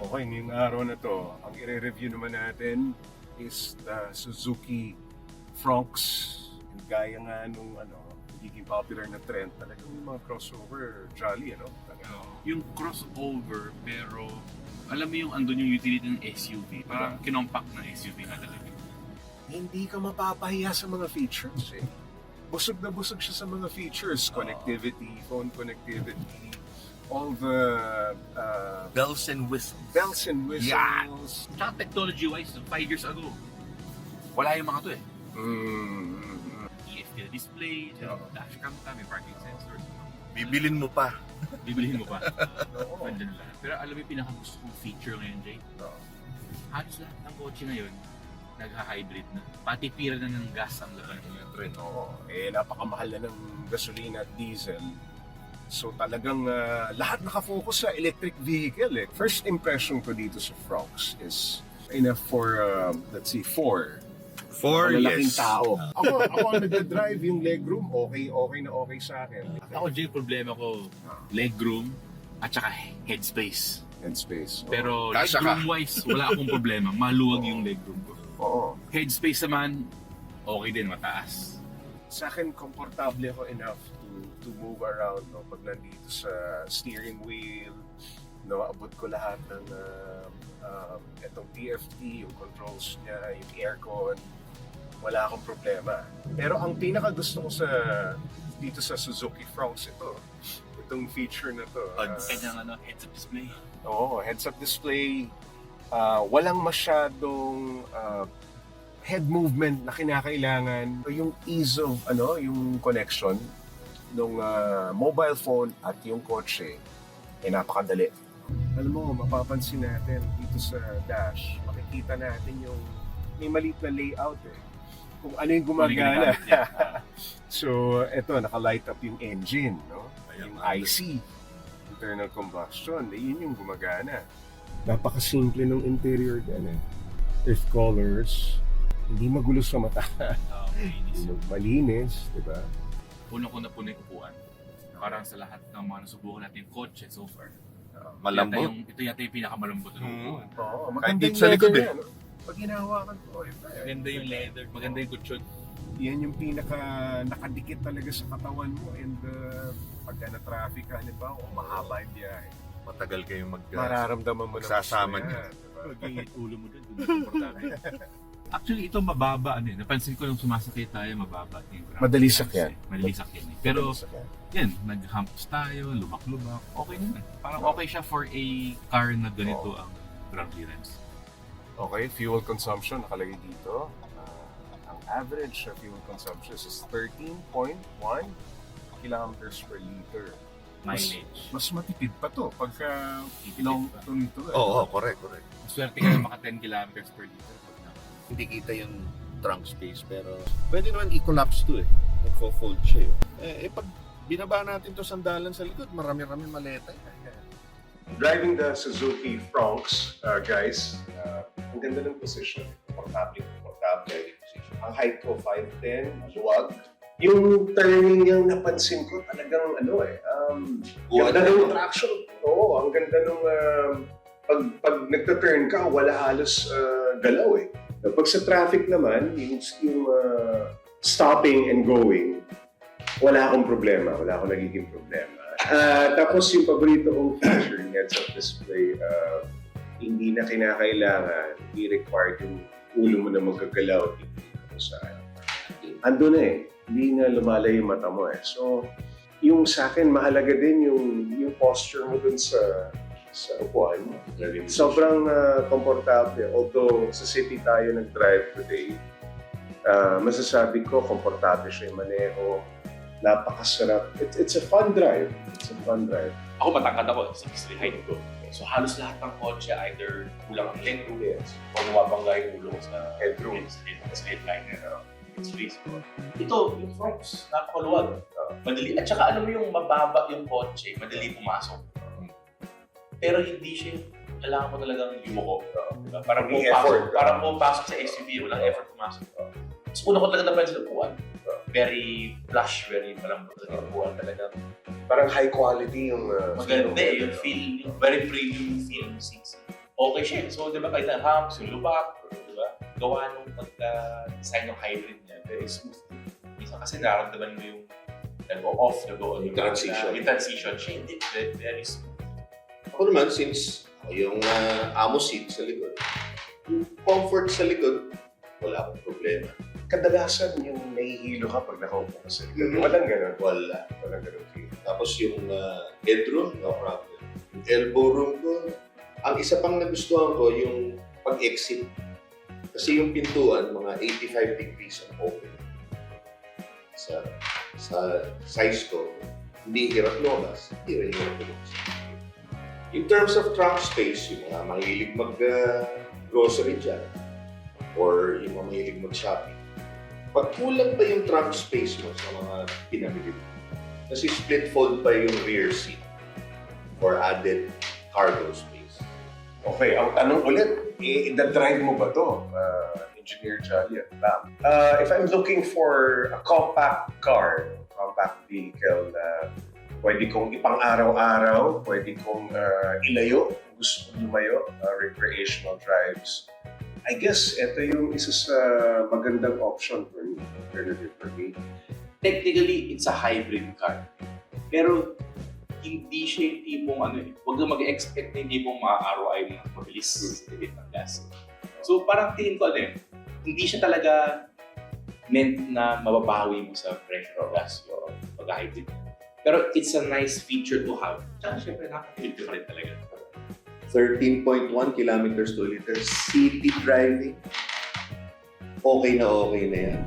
Okay, ngayong araw na to, ang i-review naman natin is the Suzuki Fronx. Gaya nga nung nagiging popular na trend, talagang yung mga crossover jolly, Yung crossover, pero alam mo yung andun yung utility ng SUV, parang kinompact ng SUV na talaga. Hindi ka mapapahiya sa mga features eh. Busog na busog siya sa mga features. Connectivity, phone connectivity, all the Bells and whistles. bells and whistles. Yan! Tsaka technology-wise, 5 years ago, wala yung mga to eh. TFT na display, dashcam ka, may parking sensors. Bibilin mo pa. Bibilihin mo pa. Oo. Nandun lahat. Pero alam mo yung pinakagusto kong feature ngayon, Jay? Halos lahat ng kotse ngayon, nagha-hybrid na. Pati pira na ng gas ang laban. Oo. Napakamahal na ng gasolina at diesel. So talagang lahat nakafocus sa electric vehicle eh. First impression ko dito sa Fronx is enough for, let's see, 4. 4 Malalaking yes. tao. Ako ang nag-drive yung legroom, okay na okay sa akin. Ako, Jay, problema ko, legroom at saka headspace. Headspace. Pero Kasya ka. legroom-wise, wala akong problema. Maluwag yung legroom ko. Oo. Headspace naman, okay din, mataas. Sa akin, komportable ako enough to move around pag nandito sa steering wheel. Abot ko lahat ng itong TFT, yung controls niya, yung aircon. Wala akong problema. Pero ang pinaka gusto ko dito sa Suzuki Fronx itong feature na to. Kanyang heads-up display. Oo, heads-up display. Walang masyadong head movement na kinakailangan. Yung ease of yung connection ng mobile phone at yung kotse napakadali. Alam mo, mapapansin natin dito sa dash, makikita natin yung may maliit na layout kung ano yung gumagana. So, eto, naka-light up yung engine, yung IC, internal combustion, yun yung gumagana. Napakasimple ng interior din Earth colors, hindi magulo sa mata. Malinis, di ba? Puno-puno yung upuan. Parang sa lahat ng mga nasubukan natin kotse so far. Malambot. Ito yata yung pinakamalambot ng upuan. Oo, Kahit maganda dito sa likod Pag hinahawakan ko, Maganda yung leather, maganda yung kutsyon. yan yung pinaka nakadikit talaga sa katawan mo and pagka na-traffic ka, halimbawa, mahaba yung biyahe. Matagal kayong Mararamdaman mo magsasama na niya. diba? Mag-iit ulo mo dun, komportable. Actually, ito mababa napansin ko nung sumasakay tayo, mababa yung ground Madali clearance sakyan. Madali sakyan Pero yan, nag-humps tayo, lubak-lubak, okay naman. Parang okay siya for a car na ganito ang ground clearance. Okay, fuel consumption nakalagay dito. Ang average fuel consumption is 13.1 kilometers per liter. Mileage. Mas matipid pa to pagka Tipid long pa. to nito. Oo, correct. Swerte ka na maka 10 kilometers per liter. Hindi kita yung trunk space pero pwede naman i-collapse to Nagfo-fold siya pag binaba natin to sandalan sa likod, marami-rami maleta Driving the Suzuki Fronx, guys, ang ganda ng position. Komportable. Ang height ko, 5'10", maluwag. Yung turning niyang napansin ko talagang ganda ng traction. Oo, ang ganda nung pag nagta-turn ka, wala halos galaw Pag sa traffic naman, yung stopping and going, wala akong problema, wala akong nagiging problema. Tapos yung paborito kong feature, heads-up display, hindi na kinakailangan, hindi required yung ulo mo na magagalaw dito saan. Ando na hindi na lumalayo yung mata mo So, yung sa akin, mahalaga din yung posture mo dun sa upuan mo. Sobrang komportable. Although sa city tayo nag-drive today, masasabi ko, komportable siya yung maneho. Napakasarap. It's a fun drive. Ako matangkad ako, 6'3" height ko. So halos lahat ng kotse either kulang ang legroom o bumabangga yung ulo ko sa headroom, sa headliner, space ko. Ito, yung Fronx, napakaluwag. Madali. At saka alam mo yung mababa yung kotse, madali pumasok. Pero hindi siya, kailangan mo talagang yumuko. Diba? Parang pumapasok sa SUV, walang effort pumasok. So una ko talaga napansin sa upuan. Very plush, very malambot talaga yung upuan talaga. Parang high quality yung Maganda yung feel, very premium feel ng seats. okay siya. So, di ba, kahit na humps, yung lubak, di ba, gawa nung pagka-design ng hybrid niya, very smooth. Minsan kasi nararamdaman mo yung nag-off, nag-on, Yung transition. Yung transition, siya hindi, very smooth. Ako naman, since yung amo seat sa likod, yung comfort sa likod, wala akong problema. Kadalasan yung nahihilo ka pag nakaupo ka sa likod. Walang ganun. Walang ganun. Tapos yung headroom, no problem. Yung elbow room ko, ang isa pang nagustuhan ko, yung pag-exit. Kasi yung pintuan, mga 85 degrees ang open. Sa size ko, hindi hirap lumabas, hindi rin hirap lumabas. In terms of trunk space, yung mga mahilig mag-grocery dyan, or yung mga mahilig mag-shopping, pag kulang pa yung trunk space mo sa mga pinamili mo, kasi split fold pa yung rear seat for added cargo space. Okay, ang tanong ulit, i-drive mo ba to, Engineer Jolly at Bam? If I'm looking for a compact car, compact vehicle na pwede kong ipang-araw-araw, pwede kong ilayo, gusto kong lumayo, recreational drives, I guess ito yung isa sa magandang option for me, alternative for me. Technically, it's a hybrid car. Pero, hindi siya yung tipong huwag na mag-expect na hindi mong maaaraw ay mabilis sa limit ng gas. So parang tingin ko hindi siya talaga meant na mababawi mo sa pressure of gas o pag-hybrid. Pero it's a nice feature to have. Tsaka syempre nakakapilip ka rin talaga. 13.1 kilometers to liter, city driving, okay na yan.